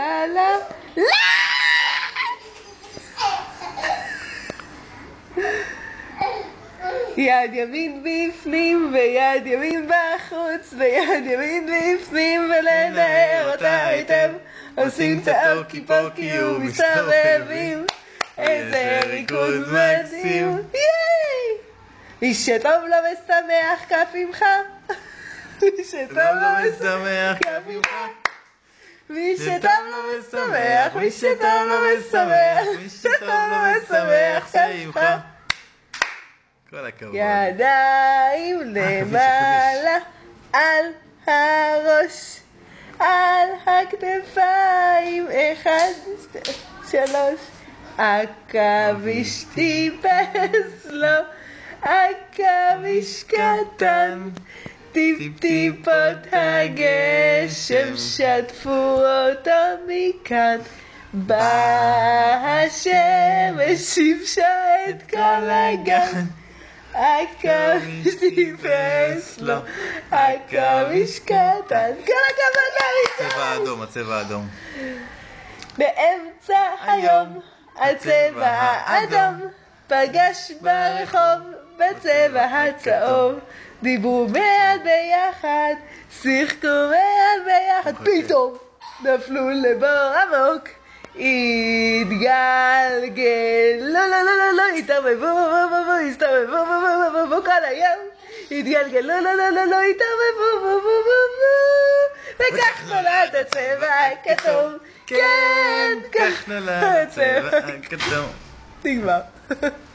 לה לה לה. יד ימין בפנים ויד ימין בחוץ ויד ימין בפנים ולנער אותה היטב עושים את האוקי פוקי ומסתובבים איזה ריקוד מדהים. מי שטוב לו ושמח כף עמך, מי שטוב לו ושמח כף עמך, מי שטוב לו ושמח, מי שטוב לו ושמח, מי שטוב לו ושמח כף עמך. כל הכבוד. ידיים למעלה על הראש, על הכתפיים, 1, 2, 3. עכביש טיפס לו, עכביש קטן, טיפ-טיפות הגשם שטפו אותו מכאן. באה השמש שיבשה את כל הגן, עכביש טיפס לו, עכביש קטן. כל הכבוד לריצה. הצבע האדום, הצבע האדום. באמצע היום הצבע האדום פגש ברחוב בצבע הצהוב, דיברו ביד ביחד, שיחקו ביד ביחד, פתאום נפלו לבור עמוק, התגלגל, לא לא לא לא לא, הסתובבו כל היום, התגלגל, לא לא לא לא לא, התערבבו, וכך נולד הצבע הכתום. כן, כך נולד הצבע הכתום. נגמר.